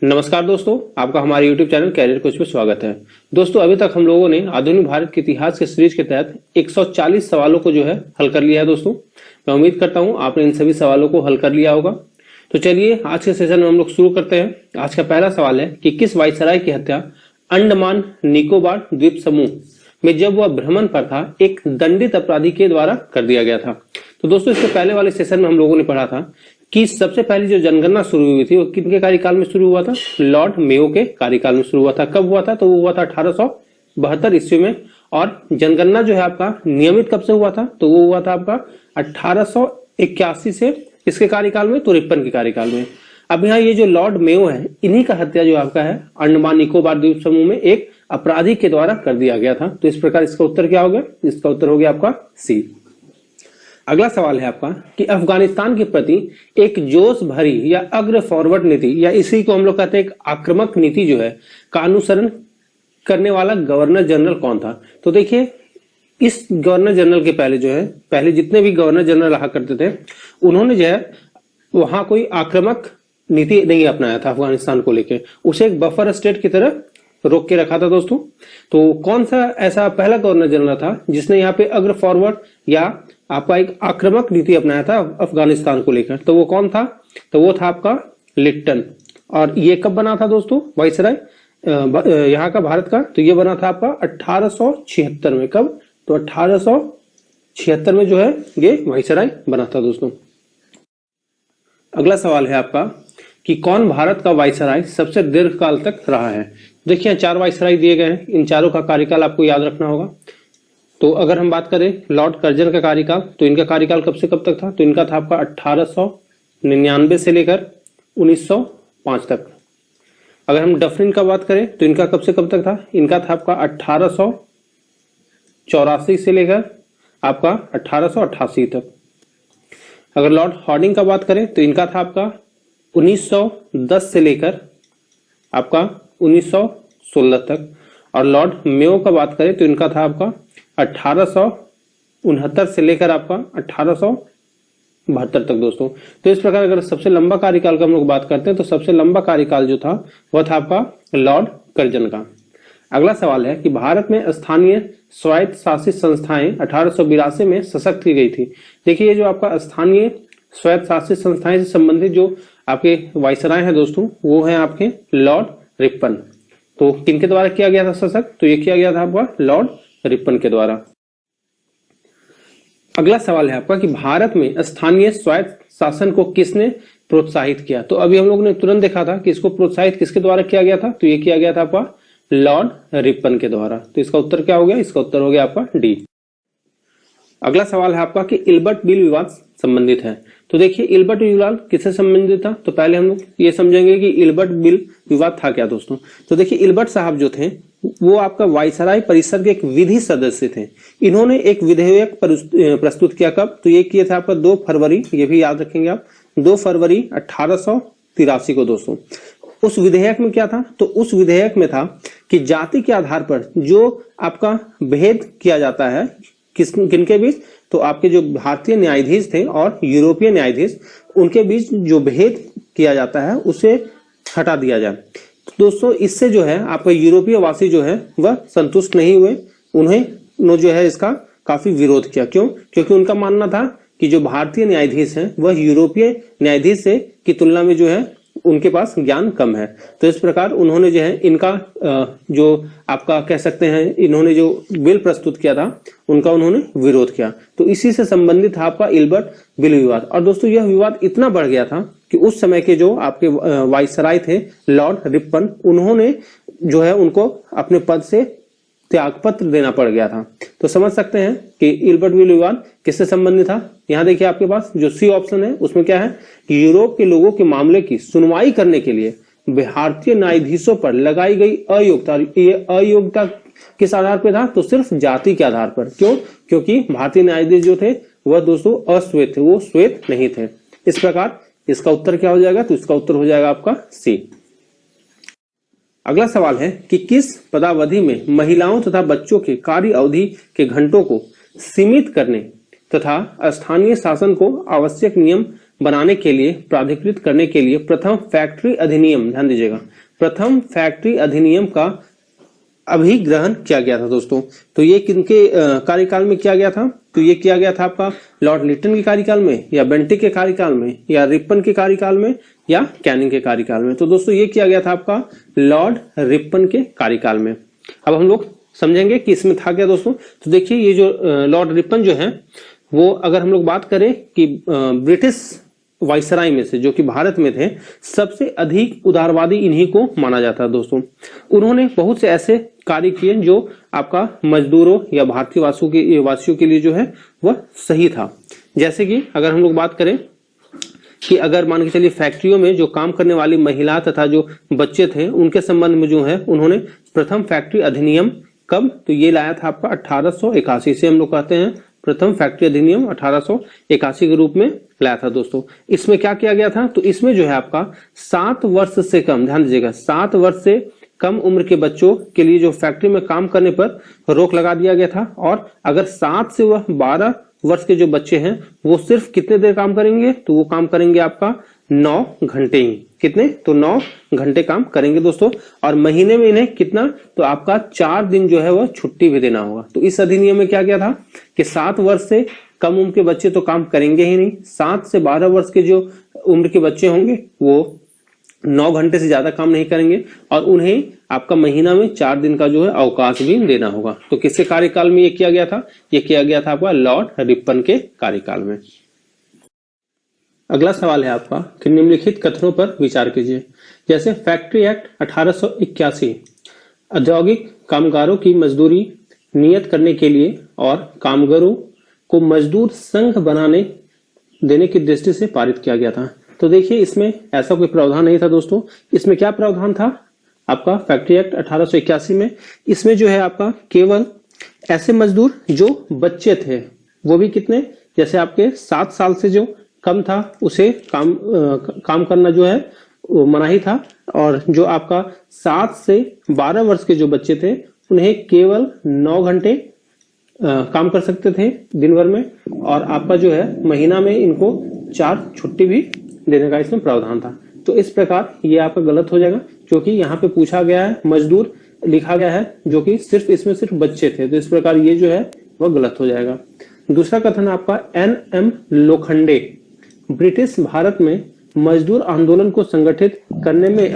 नमस्कार दोस्तों, आपका हमारे YouTube चैनल कैरियर कोच में स्वागत है। दोस्तों, अभी तक हम लोगों ने आधुनिक भारत के इतिहास के सीरीज के तहत 140 सवालों को हल कर लिया है। दोस्तों, मैं उम्मीद करता हूं आपने इन सभी सवालों को हल कर लिया होगा। तो चलिए आज के सेशन में हम लोग शुरू करते हैं। आज का पहला सवाल है कि किस वायसराय की हत्या अंडमान निकोबार द्वीप समूह में जब वह भ्रमण पर था एक दंडित अपराधी के द्वारा कर दिया गया था। तो दोस्तों, इससे पहले वाले सेशन में हम लोगों ने पढ़ा था कि सबसे पहली जो जनगणना शुरू हुई थी वो किनके कार्यकाल में शुरू हुआ था? लॉर्ड मेयो के कार्यकाल में शुरू हुआ था। कब हुआ था? तो वो हुआ था 1872 ईस्वी में। और जनगणना आपका नियमित कब से हुआ था? तो वो हुआ था आपका 1881 से इसके कार्यकाल में, तो रिपन के कार्यकाल में। अब यहाँ ये जो लॉर्ड मेयो है, इन्हीं का हत्या जो आपका है अंडमान निकोबार द्वीप समूह में एक अपराधी के द्वारा कर दिया गया था। तो इस प्रकार इसका उत्तर क्या हो गया? इसका उत्तर हो गया आपका सी। अगला सवाल है आपका कि अफगानिस्तान के प्रति एक जोश भरी या अग्र फॉरवर्ड नीति, या इसी को हम लोग कहते हैं एक आक्रामक नीति का अनुसरण करने वाला गवर्नर जनरल कौन था? तो देखिए, इस गवर्नर जनरल के पहले जितने भी गवर्नर जनरल रहा करते थे, उन्होंने वहां कोई आक्रामक नीति नहीं अपनाया था अफगानिस्तान को लेकर। उसे एक बफर स्टेट की तरह रोक के रखा था। दोस्तों, तो कौन सा ऐसा पहला गवर्नर जनरल था जिसने यहाँ पे अग्र फॉरवर्ड या आपका एक आक्रामक नीति अपनाया था अफगानिस्तान को लेकर? तो वो कौन था? तो वो था आपका लिट्टन। और ये कब बना था दोस्तों वायसराय यहाँ का, भारत का? तो ये बना था आपका 1876 में। कब? तो 1876 में ये वायसराय बना था। दोस्तों, अगला सवाल है आपका कि कौन भारत का वायसराय सबसे दीर्घ काल तक रहा है? देखिए, 4 वायसराय दिए गए हैं, इन चारों का कार्यकाल आपको याद रखना होगा। तो अगर हम बात करें लॉर्ड कर्जन का कार्यकाल, तो इनका कार्यकाल कब से कब तक था? तो इनका था आपका 1899 से लेकर 1905 तक। अगर हम डफरिन का बात करें तो इनका कब से कब तक था? इनका था आपका 1884 से लेकर आपका 1888 तक। अगर लॉर्ड हॉर्डिंग का बात करें तो इनका था आपका 1910 से लेकर आपका 1916 तक। और लॉर्ड मेयो का बात करें तो इनका था आपका 1869 से लेकर आपका 1872 तक। दोस्तों, तो इस प्रकार अगर सबसे लंबा कार्यकाल का हम लोग बात करते हैं तो सबसे लंबा कार्यकाल जो था वह था आपका लॉर्ड कर्जन का। अगला सवाल है कि भारत में स्थानीय स्वायत्त शासित संस्थाएं 1882 में सशक्त की गई थी। देखिए, ये जो आपका स्थानीय स्वायत्त शासित संस्थाएं से संबंधित जो आपके वायसराय हैं दोस्तों, वो है आपके लॉर्ड रिपन। तो किनके द्वारा किया गया था सशक्त? तो ये किया गया था आपका लॉर्ड रिपन के द्वारा। अगला सवाल है आपका कि भारत में स्थानीय स्वायत्त शासन को किसने प्रोत्साहित किया? तो अभी हम लोगों ने तुरंत देखा था कि इसको प्रोत्साहित किसके द्वारा किया गया था? तो ये किया गया था आपका लॉर्ड रिपन के द्वारा। तो इसका उत्तर क्या हो गया? इसका उत्तर हो गया आपका डी। अगला सवाल है आपका कि इल्बर्ट बिल विवाद संबंधित है। तो देखिए, इल्बर्ट विवाद किससे संबंधित था? तो पहले हम लोग ये समझेंगे कि इल्बर्ट बिल विवाद था क्या। दोस्तों, तो देखिए, इल्बर्ट साहब जो थे वो आपका वायसराय परिषद के एक विधि सदस्य थे। इन्होंने एक विधेयक प्रस्तुत किया। कब? तो ये किया था आपका 2 फरवरी, ये भी याद रखेंगे आप, 2 फरवरी 1883 को। दोस्तों, उस विधेयक में क्या था? तो उस विधेयक में था कि जाति के आधार पर जो आपका भेद किया जाता है किनके बीच? तो आपके जो भारतीय न्यायाधीश थे और यूरोपीय न्यायाधीश, उनके बीच जो भेद किया जाता है उसे हटा दिया जाए। तो दोस्तों, इससे आपका यूरोपीय वासी वह संतुष्ट नहीं हुए। उन्हें इसका काफी विरोध किया। क्यों? क्योंकि उनका मानना था कि जो भारतीय न्यायाधीश हैं वह यूरोपीय न्यायाधीश से की तुलना में उनके पास ज्ञान कम है। तो इस प्रकार उन्होंने इनका जो आपका कह सकते हैं, इन्होंने जो बिल प्रस्तुत किया था उनका उन्होंने विरोध किया। तो इसी से संबंधित था आपका इल्बर्ट बिल विवाद। और दोस्तों, यह विवाद इतना बढ़ गया था कि उस समय के जो आपके वायसराय थे लॉर्ड रिपन, उन्होंने उनको अपने पद से त्यागपत्र देना पड़ गया था। तो समझ सकते हैं कि इल्बर्ट बिल विवाद किससे संबंधित था। यहाँ देखिए, आपके पास जो सी ऑप्शन है उसमें क्या है कि यूरोप के लोगों के मामले की सुनवाई करने के लिए भारतीय न्यायाधीशों पर लगाई गई अयोग्यता, ये अयोग्यता किस आधार पर था? तो सिर्फ जाति के आधार पर। क्यों? क्योंकि भारतीय न्यायाधीश जो थे वह दोस्तों अश्वेत थे, वो श्वेत नहीं थे। इस प्रकार इसका उत्तर क्या हो जाएगा? तो इसका उत्तर हो जाएगा आपका सी। अगला सवाल है कि किस पदावधि में महिलाओं तथा बच्चों के कार्य अवधि के घंटों को सीमित करने तथा स्थानीय शासन को आवश्यक नियम बनाने के लिए प्राधिकृत करने के लिए प्रथम फैक्ट्री अधिनियम, ध्यान दीजिएगा, प्रथम फैक्ट्री अधिनियम का अभिग्रहण किया गया था दोस्तों। तो ये किनके कार्यकाल में किया गया था? तो ये किया गया था आपका लॉर्ड लिटन के कार्यकाल में, या बेंटिक के कार्यकाल में, या रिपन के कार्यकाल में, या कैनिंग के कार्यकाल में। तो दोस्तों ये किया गया था आपका लॉर्ड रिपन के कार्यकाल में। अब हम लोग समझेंगे कि इसमें था क्या दोस्तों। तो देखिए ये जो लॉर्ड रिपन जो है वो, अगर हम लोग बात करें कि ब्रिटिश वायसराय में से जो कि भारत में थे, सबसे अधिक उदारवादी इन्हीं को माना जाता है दोस्तों। उन्होंने बहुत से ऐसे कार्य किए जो आपका मजदूरों या भारतीय वासियों के लिए जो है वह सही था। जैसे कि अगर हम लोग बात करें कि अगर मान के चलिए फैक्ट्रियों में जो काम करने वाली महिला तथा जो बच्चे थे उनके संबंध में जो है उन्होंने प्रथम फैक्ट्री अधिनियम कब, तो ये लाया था आपका 1881 से, हम लोग कहते हैं प्रथम फैक्ट्री अधिनियम 1881 के रूप में लाया था दोस्तों। इसमें क्या किया गया था? तो इसमें जो है आपका 7 वर्ष से कम, ध्यान दीजिएगा, 7 वर्ष से कम उम्र के बच्चों के लिए जो फैक्ट्री में काम करने पर रोक लगा दिया गया था। और अगर 7 से वह 12 वर्ष के जो बच्चे हैं वो सिर्फ कितने देर काम करेंगे? तो वो काम करेंगे आपका 9 घंटे ही। कितने? तो 9 घंटे काम करेंगे दोस्तों। और महीने में इन्हें कितना? तो आपका 4 दिन जो है वह छुट्टी भी देना होगा। तो इस अधिनियम में क्या किया था कि 7 वर्ष से कम उम्र के बच्चे तो काम करेंगे ही नहीं, 7 से 12 वर्ष के जो उम्र के बच्चे होंगे वो 9 घंटे से ज्यादा काम नहीं करेंगे, और उन्हें आपका महीना में 4 दिन का जो है अवकाश भी देना होगा। तो किसके कार्यकाल में ये किया गया था? ये किया गया था आपका लॉर्ड रिपन के कार्यकाल में। अगला सवाल है आपका कि निम्नलिखित कथनों पर विचार कीजिए। जैसे फैक्ट्री एक्ट 1881 औद्योगिक कामगारों की मजदूरी नियत करने के लिए और कामगारों को मजदूर संघ बनाने देने की दृष्टि से पारित किया गया था। तो देखिए इसमें ऐसा कोई प्रावधान नहीं था दोस्तों। इसमें क्या प्रावधान था आपका फैक्ट्री एक्ट 1881 में? इसमें जो है आपका केवल ऐसे मजदूर जो बच्चे थे, वो भी कितने, जैसे आपके 7 साल से जो कम था उसे काम करना जो है वो मनाही था, और जो आपका 7 से 12 वर्ष के जो बच्चे थे उन्हें केवल 9 घंटे काम कर सकते थे दिन भर में, और आपका जो है महीना में इनको 4 छुट्टी भी देने का इसमें प्रावधान था। तो इस प्रकार ये आपका गलत हो जाएगा, क्योंकि यहाँ पे पूछा गया है मजदूर लिखा गया है जो कि सिर्फ इसमें सिर्फ बच्चे थे। तो इस प्रकार ये जो है वह गलत हो जाएगा। दूसरा कथन आपका NM लोखंडे ब्रिटिश भारत में मजदूर आंदोलन को संगठित करने में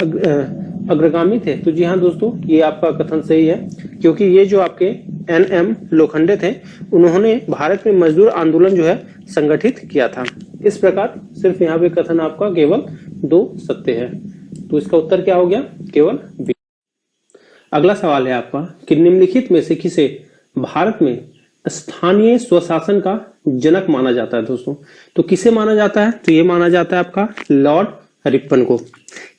अग्रगामी थे। तो जी हाँ दोस्तों, ये आपका कथन सही है, क्योंकि ये जो आपके NM लोखंडे थे उन्होंने भारत में मजदूर आंदोलन जो है संगठित किया था। इस प्रकार सिर्फ यहाँ पे कथन आपका केवल 2 सत्य है। तो इसका उत्तर क्या हो गया? केवल बी। अगला सवाल है आपका कि निम्नलिखित में से किसे भारत में स्थानीय स्वशासन का जनक माना जाता है दोस्तों। तो किसे माना जाता है? तो ये माना जाता है आपका लॉर्ड रिपन को।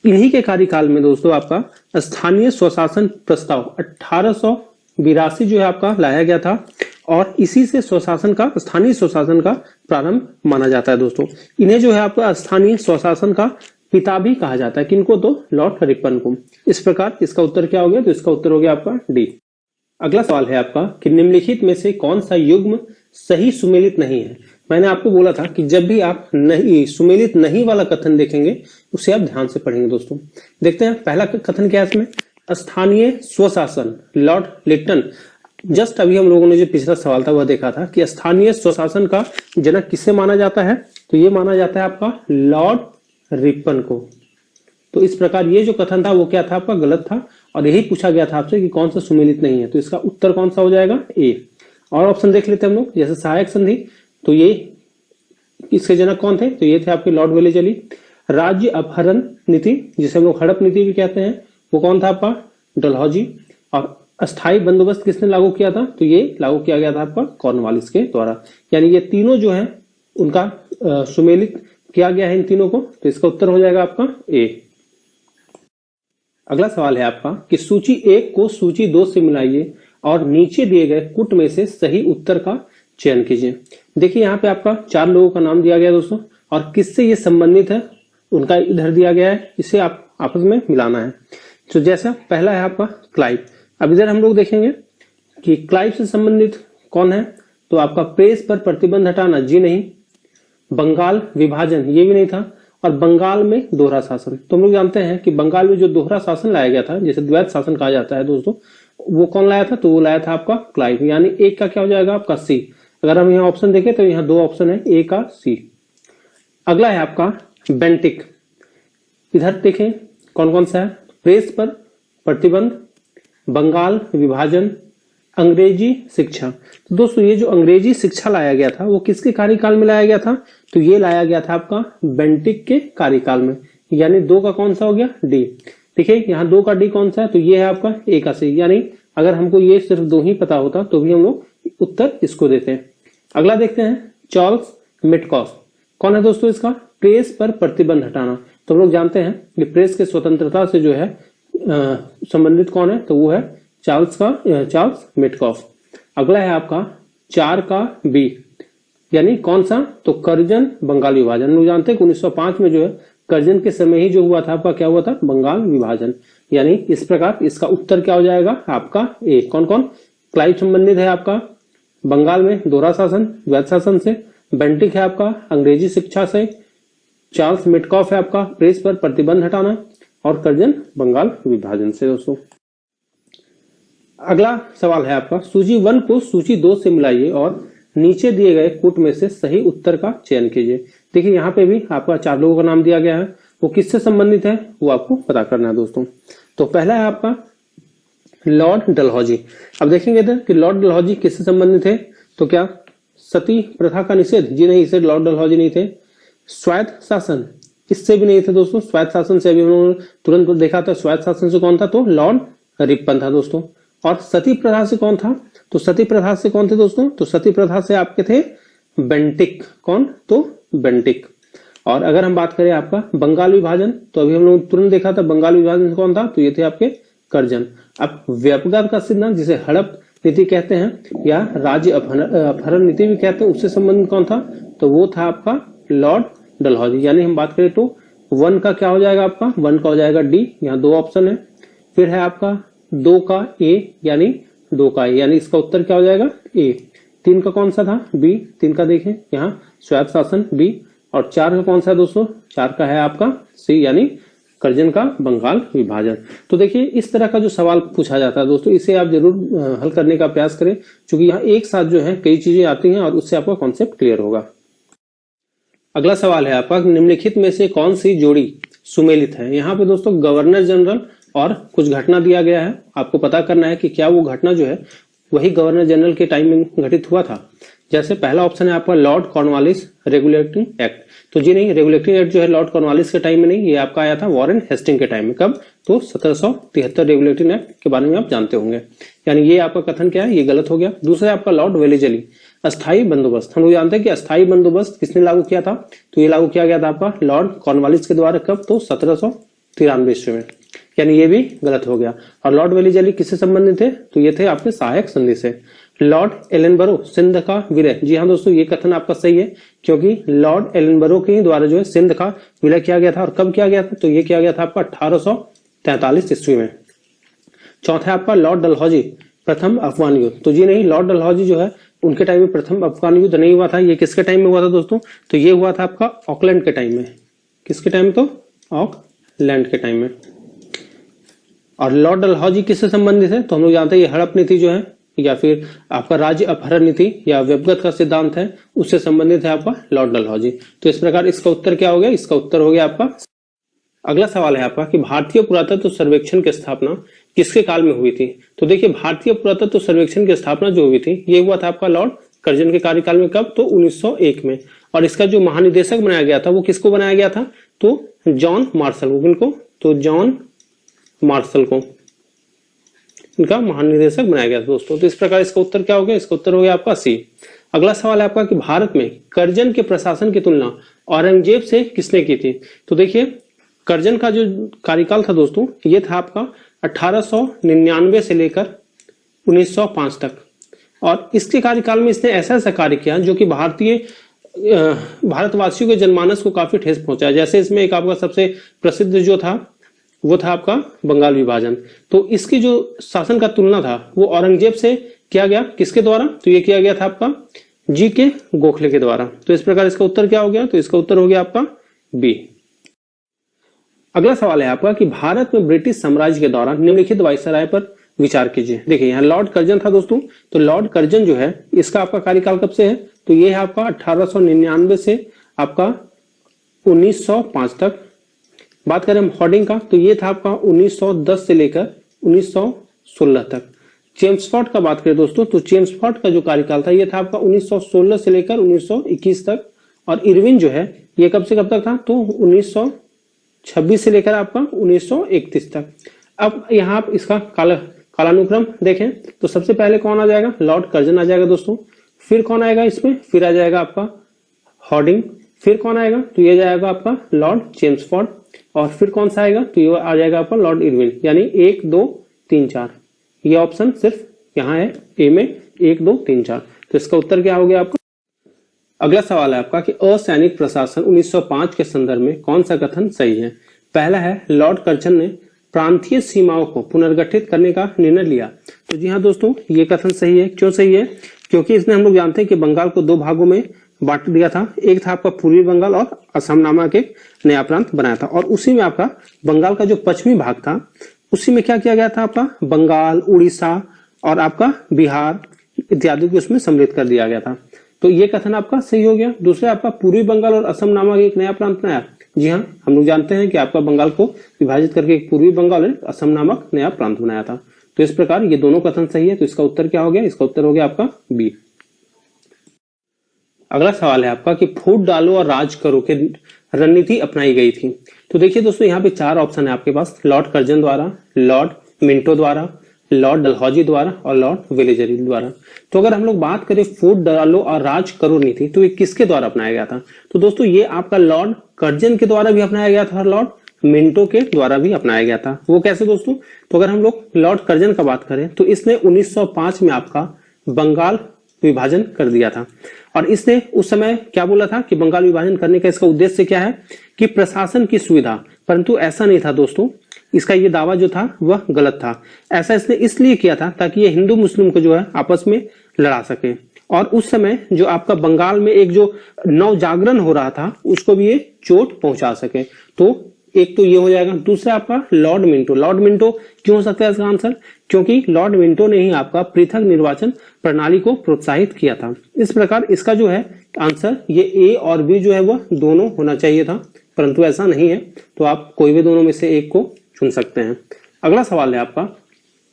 इन्हीं के कार्यकाल में दोस्तों आपका स्थानीय स्वशासन प्रस्ताव 1882 जो है आपका लाया गया था, और इसी से स्वशासन का, स्थानीय स्वशासन का प्रारंभ माना जाता है दोस्तों। इन्हें जो है आपका स्थानीय स्वशासन का पिता भी कहा जाता है। किनको? तो लॉर्ड रिपन को। इस प्रकार इसका उत्तर क्या हो गया? तो इसका उत्तर हो गया आपका डी। अगला सवाल है आपका कि निम्नलिखित में से कौन सा युग्म सही सुमेलित नहीं है। मैंने आपको बोला था कि जब भी आप नहीं सुमेलित नहीं वाला कथन देखेंगे उसे आप ध्यान से पढ़ेंगे दोस्तों। देखते हैं पहला कथन क्या है इसमें, स्थानीय स्वशासन, लॉर्ड लिटन। जस्ट अभी हम लोगों ने जो पिछला सवाल था वह देखा था कि स्थानीय स्वशासन का जनक किसे माना जाता है, तो ये माना जाता है आपका लॉर्ड रिपन को। तो इस प्रकार ये जो कथन था वो क्या था आपका? गलत था, और यही पूछा गया था आपसे कि कौन सा सुमेलित नहीं है। तो इसका उत्तर कौन सा हो जाएगा? ए। और ऑप्शन देख लेते हैं हम लोग, जैसे सहायक संधि, तो ये इसके जनक कौन थे? तो ये थे आपके लॉर्ड वेलेजली। राज्य अपहरण नीति, जिसे हम लोग हड़प नीति भी कहते हैं, वो कौन था आपका? डलहौजी। और अस्थायी बंदोबस्त किसने लागू किया था? तो ये लागू किया गया था आपका कॉर्नवालिस के द्वारा। यानी ये तीनों जो है उनका सुमेलित किया गया है इन तीनों को। तो इसका उत्तर हो जाएगा आपका ए। अगला सवाल है आपका कि सूची 1 को सूची 2 से मिलाइए और नीचे दिए गए कुट में से सही उत्तर का चयन कीजिए। देखिए यहाँ पे आपका 4 लोगों का नाम दिया गया है दोस्तों, और किससे ये संबंधित है उनका इधर दिया गया है, इसे आप आपस में मिलाना है। तो जैसा पहला है आपका क्लाइव। अब इधर हम लोग देखेंगे कि क्लाइव से संबंधित कौन है, तो आपका प्रेस पर प्रतिबंध हटाना जी नहीं, बंगाल विभाजन ये भी नहीं था, और बंगाल में दोहरा शासन। तो हम लोग जानते हैं कि बंगाल में जो दोहरा शासन लाया गया था, जैसे द्वैत शासन कहा जाता है दोस्तों, वो कौन लाया था? तो वो लाया था आपका क्लाइव, यानी एक का क्या हो जाएगा आपका सी। अगर हम यहाँ ऑप्शन देखें तो यहाँ दो ऑप्शन है, ए का सी। अगला है आपका बेंटिक। इधर देखें कौन कौन सा है? प्रेस पर प्रतिबंध, बंगाल विभाजन, अंग्रेजी शिक्षा। तो दोस्तों ये जो अंग्रेजी शिक्षा लाया गया था वो किसके कार्यकाल में लाया गया था? तो ये लाया गया था आपका बेंटिक के कार्यकाल में, यानी दो का कौन सा हो गया? डी। देखिए यहाँ दो का डी कौन सा है? तो ये है आपका ए का सी। यानी अगर हमको ये सिर्फ दो ही पता होता तो भी हम लोग उत्तर इसको देते हैं। अगला देखते हैं चार्ल्स मिटकॉफ। कौन है दोस्तों इसका? प्रेस पर प्रतिबंध हटाना। तो हम लोग जानते हैं कि प्रेस के स्वतंत्रता से जो है संबंधित कौन है? तो वो है चार्ल्स मिटकॉफ। अगला है आपका 4 का बी, यानी कौन सा? तो कर्जन बंगाल विभाजन। हम लोग जानते हैं कि 1905 में जो है कर्जन के समय ही जो हुआ था आपका क्या हुआ था? बंगाल विभाजन। यानी इस प्रकार इसका उत्तर क्या हो जाएगा आपका? ए। कौन कौन? क्लाइव संबंधित है आपका बंगाल में दोहरा शासन द्वैत शासन से, बेंटिक है आपका अंग्रेजी शिक्षा से, चार्ल्स मिटकॉफ है आपका प्रेस पर प्रतिबंध हटाना, और कर्जन बंगाल विभाजन से। दोस्तों अगला सवाल है आपका सूची 1 को सूची 2 से मिलाइए और नीचे दिए गए कूट में से सही उत्तर का चयन कीजिए। देखिए यहाँ पे भी आपका 4 लोगों का नाम दिया गया है, वो किससे संबंधित है वो आपको पता करना है दोस्तों। तो पहला है आपका लॉर्ड डलहौजी। अब देखेंगे इधर कि लॉर्ड डलहौजी किससे संबंधित है? तो क्या सती प्रथा का निषेध? जी नहीं, इससे लॉर्ड डलहौजी नहीं थे। स्वायत्त शासन, इससे भी नहीं थे दोस्तों। स्वायत्त शासन से अभी हम लोगों ने तुरंत देखा था, स्वायत्त शासन से कौन था? तो लॉर्ड रिपन था दोस्तों। और सती प्रथा से कौन था? तो सती प्रथा से कौन थे दोस्तों? तो सती प्रथा से आपके थे बेंटिक। कौन? तो बेंटिक। और अगर हम बात करें आपका बंगाल विभाजन, तो अभी हम लोग तुरंत देखा था बंगाल विभाजन से कौन था? तो ये थे आपके कर्जन। अब व्यापकता का सिद्धांत जिसे हड़प नीति कहते हैं या राज्य अपहरण नीति भी कहते हैं, उससे संबंधित कौन था? तो वो था आपका लॉर्ड डलहौजी। यानी हम बात करें तो 1 का क्या हो जाएगा आपका? 1 का हो जाएगा डी। यहाँ दो ऑप्शन है। फिर है आपका 2 का ए, यानी 2 का ए, यानी इसका उत्तर क्या हो जाएगा? ए। 3 का कौन सा था? बी। 3 का देखें यहाँ स्वायत्त शासन बी। और 4 का कौन सा दोस्तों? 4 का है आपका सी, यानी कर्जन का बंगाल विभाजन। तो देखिए इस तरह का जो सवाल पूछा जाता है दोस्तों, इसे आप जरूर हल करने का प्रयास करें, क्योंकि यहाँ एक साथ जो है कई चीजें आती हैं और उससे आपका कॉन्सेप्ट क्लियर होगा। अगला सवाल है आपका निम्नलिखित में से कौन सी जोड़ी सुमेलित है? यहाँ पे दोस्तों गवर्नर जनरल और कुछ घटना दिया गया है, आपको पता करना है कि क्या वो घटना जो है वही गवर्नर जनरल के टाइम में घटित हुआ था। जैसे पहला ऑप्शन है आपका लॉर्ड कॉर्नवालिस रेगुलेटिंग एक्ट। तो जी नहीं, रेगुलेटिंग एक्ट जो है लॉर्ड कॉर्नवालिस के टाइम में नहीं, ये आपका आया था वॉरेन हेस्टिंग के टाइम में। कब? तो 1773 रेगुलेटिंग एक्ट के बारे में आप जानते होंगे। यानी ये आपका कथन क्या है? ये गलत हो गया। दूसरा है आपका लॉर्ड वेलिजली अस्थायी बंदोबस्त। हम लोग जानते हैं कि अस्थायी बंदोबस्त किसने लागू किया था? तो ये लागू किया गया था आपका लॉर्ड कॉर्नवालिस के द्वारा। कब? तो 1793 ईस्वी में। यानी ये भी गलत हो गया। और लॉर्ड वेलिजली किससे संबंधित थे? तो ये थे आपके सहायक संधि से। लॉर्ड एलनबरो सिंध का विलय। जी हाँ दोस्तों, ये कथन आपका सही है, क्योंकि लॉर्ड एलनबरो के द्वारा जो है सिंध का विलय किया गया था। और कब किया गया था? तो ये किया गया था आपका 1843 ईस्वी में। चौथा है आपका लॉर्ड डलहौजी प्रथम अफगान युद्ध। तो जी नहीं, लॉर्ड डलहौजी जो है उनके टाइम में प्रथम अफगान युद्ध नहीं हुआ था। ये किसके टाइम में हुआ था दोस्तों? तो ये हुआ था आपका ऑकलैंड के टाइम में। किसके टाइम? तो ऑकलैंड के टाइम में। और लॉर्ड डलहौजी किससे संबंधित है? तो हम लोग जानते हैं ये हड़प नीति जो है या फिर आपका राज्य अपहरण नीति या व्यवगत का सिद्धांत है, उससे संबंधित है आपका लॉर्ड डलहौजी। तो इस प्रकार इसका उत्तर क्या हो गया? इसका उत्तर हो गया आपका। अगला सवाल है आपका कि भारतीय पुरातत्व सर्वेक्षण की स्थापना किसके काल में हुई थी? तो देखिए भारतीय पुरातत्व सर्वेक्षण की स्थापना जो हुई थी ये हुआ था आपका लॉर्ड कर्जन के कार्यकाल में। कब? तो 1901 में। और इसका जो महानिदेशक बनाया गया था वो किसको बनाया गया था? तो जॉन मार्शल को। किनको? तो जॉन मार्शल को इनका महानिदेशक बनाया गया था दोस्तों। तो इस प्रकार इसका उत्तर क्या हो गया? इसका उत्तर हो गया आपका सी। अगला सवाल है आपका कि भारत में कर्जन के प्रशासन की तुलना औरंगजेब से किसने की थी? तो देखिए कर्जन का जो कार्यकाल था दोस्तों ये था आपका 1899 से लेकर 1905 तक। और इसके कार्यकाल में इसने ऐसा ऐसा कार्य किया जो कि भारतवासियों के जनमानस को काफी ठेस पहुंचाया। जैसे इसमें एक आपका सबसे प्रसिद्ध जो था वो था आपका बंगाल विभाजन। तो इसकी जो शासन का तुलना था वो औरंगजेब से किया गया। किसके द्वारा? तो ये किया गया था आपका जी के गोखले के द्वारा। तो इस प्रकार इसका उत्तर क्या हो गया, तो इसका उत्तर हो गया आपका बी। अगला सवाल है आपका कि भारत में ब्रिटिश साम्राज्य के दौरान निम्नलिखित वायसराय पर विचार कीजिए। देखिए यहाँ लॉर्ड कर्जन था दोस्तों, तो लॉर्ड कर्जन जो है इसका आपका कार्यकाल कब से है, तो ये है आपका 1899 से आपका 1905 तक। बात करें हम हॉर्डिंग का, तो ये था आपका 1910 से लेकर 1916 तक। चेम्सफोर्ड का बात करें दोस्तों, तो चेम्सफोर्ड का जो कार्यकाल था ये था आपका 1916 से लेकर 1921 तक। और इरविन जो है ये कब से कब तक था, तो 1926 से लेकर आपका 1931 तक। अब यहाँ आप इसका कालानुक्रम देखें तो सबसे पहले कौन आ जाएगा, लॉर्ड कर्जन आ जाएगा दोस्तों। फिर कौन आएगा इसमें, फिर आ जाएगा आपका हॉर्डिंग। फिर कौन आएगा, तो ये जाएगा आपका लॉर्ड चेम्सफोर्ड। और फिर कौन सा आएगा, तो ये आ जाएगा आपका लॉर्ड इरविन। यानी 1 2 3 4 ये ऑप्शन सिर्फ यहाँ है ए में 1 2 3 4। तो इसका उत्तर क्या हो गया आपका। अगला सवाल है आपका कि असैनिक प्रशासन 1905 के संदर्भ में कौन सा कथन सही है। पहला है लॉर्ड कर्जन ने प्रांतीय सीमाओं को पुनर्गठित करने का निर्णय लिया। तो जी हाँ दोस्तों, ये कथन सही है। क्यों सही है, क्योंकि इसने हम लोग जानते हैं कि बंगाल को 2 भागों में बांट दिया था। एक था आपका पूर्वी बंगाल और असम नामक एक नया प्रांत बनाया था। और उसी में आपका बंगाल का जो पश्चिमी भाग था उसी में क्या किया गया था, आपका बंगाल, उड़ीसा और आपका बिहार इत्यादि को उसमें सम्मिलित कर दिया गया था। तो ये कथन आपका सही हो गया। दूसरा आपका पूर्वी बंगाल और असम नामक एक नया प्रांत बनाया। जी हाँ, हम लोग जानते हैं कि आपका बंगाल को विभाजित करके एक पूर्वी बंगाल और असम नामक नया प्रांत बनाया था। तो इस प्रकार ये दोनों कथन सही है। तो इसका उत्तर क्या हो गया, इसका उत्तर हो गया आपका बी। अगला सवाल है आपका कि फूट डालो और राज करो के रणनीति अपनाई गई थी। तो देखिए दोस्तों, यहाँ पे 4 ऑप्शन है आपके पास, लॉर्ड कर्जन द्वारा, लॉर्ड मिंटो द्वारा, लॉर्ड डलहौजी द्वारा और लॉर्ड वेलेजरी द्वारा। तो अगर हम लोग बात करें फूट डालो और राज करो नीति, तो ये किसके द्वारा अपनाया गया था, तो दोस्तों ये आपका लॉर्ड कर्जन के द्वारा भी अपनाया गया था और लॉर्ड मिंटो के द्वारा भी अपनाया गया था। वो कैसे दोस्तों, तो अगर हम लोग लॉर्ड कर्जन का बात करें तो इसने 1905 में आपका बंगाल विभाजन कर दिया था। और इसने उस समय क्या बोला था कि बंगाल विभाजन करने का इसका उद्देश्य क्या है कि प्रशासन की सुविधा, परंतु ऐसा नहीं था दोस्तों। इसका ये दावा जो था वह गलत था। ऐसा इसने इसलिए किया था ताकि ये हिंदू मुस्लिम को जो है आपस में लड़ा सके। और उस समय जो आपका बंगाल में एक जो नव जागरण हो रहा था उसको भी ये चोट पहुंचा सके। तो एक तो ये हो जाएगा। दूसरा आपका लॉर्ड मिंटो। लॉर्ड मिंटो क्यों हो सकता है इसका आंसर, क्योंकि लॉर्ड मिंटो ने ही आपका पृथक निर्वाचन प्रणाली को प्रोत्साहित किया था। इस प्रकार इसका जो है आंसर ये ए और बी जो है वह दोनों होना चाहिए था, परंतु ऐसा नहीं है। तो आप कोई भी दोनों में से एक को चुन सकते हैं। अगला सवाल है आपका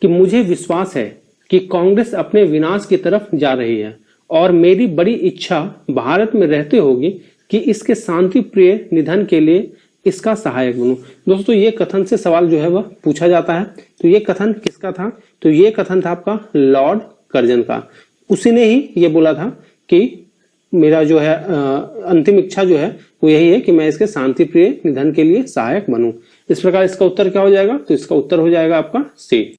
कि मुझे विश्वास है कि कांग्रेस अपने विनाश की तरफ जा रही है और मेरी बड़ी इच्छा भारत में रहते होगी कि इसके शांति प्रिय निधन के लिए इसका सहायक बनूं। दोस्तों ये कथन से सवाल जो है वह पूछा जाता है। तो ये कथन किसका था, तो ये कथन था आपका लॉर्ड कर्जन का। उसी ने ही ये बोला था कि मेरा जो है अंतिम इच्छा जो है वो यही है कि मैं इसके शांति प्रिय निधन के लिए सहायक बनूं। इस प्रकार इसका उत्तर क्या हो जाएगा, तो इसका उत्तर हो जाएगा आपका सी।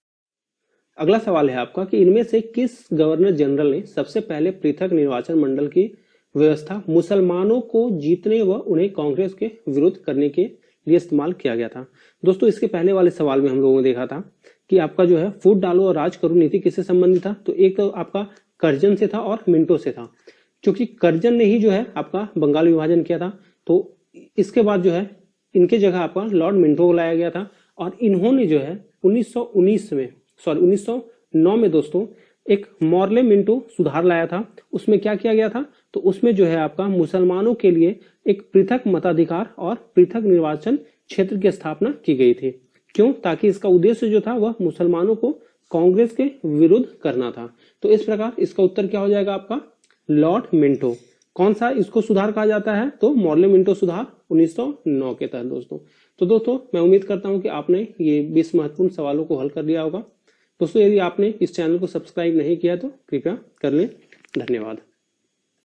अगला सवाल है आपका कि इनमें से किस गवर्नर जनरल ने सबसे पहले पृथक निर्वाचन मंडल की व्यवस्था मुसलमानों को जीतने व उन्हें कांग्रेस के विरुद्ध करने के लिए इस्तेमाल किया गया था। दोस्तों इसके पहले वाले सवाल में हम लोगों ने देखा था कि आपका जो है फूट डालो और राज करो नीति किससे संबंधित था, तो एक तो आपका कर्जन से था और मिंटो से था। क्योंकि कर्जन ने ही जो है आपका बंगाल विभाजन किया था, तो इसके बाद जो है इनके जगह आपका लॉर्ड मिंटो को लाया गया था। और इन्होंने जो है 1909 में दोस्तों एक मॉर्ले मिंटो सुधार लाया था। उसमें क्या किया गया था, तो उसमें जो है आपका मुसलमानों के लिए एक पृथक मताधिकार और पृथक निर्वाचन क्षेत्र की स्थापना की गई थी। क्यों, ताकि इसका उद्देश्य जो था वह मुसलमानों को कांग्रेस के विरुद्ध करना था। तो इस प्रकार इसका उत्तर क्या हो जाएगा आपका लॉर्ड मिंटो। कौन सा इसको सुधार कहा जाता है, तो मॉर्ले मिंटो सुधार 1909 के तहत दोस्तों। तो दोस्तों मैं उम्मीद करता हूं कि आपने ये 20 महत्वपूर्ण सवालों को हल कर लिया होगा। दोस्तों यदि आपने इस चैनल को सब्सक्राइब नहीं किया तो कृपया कर लें। धन्यवाद।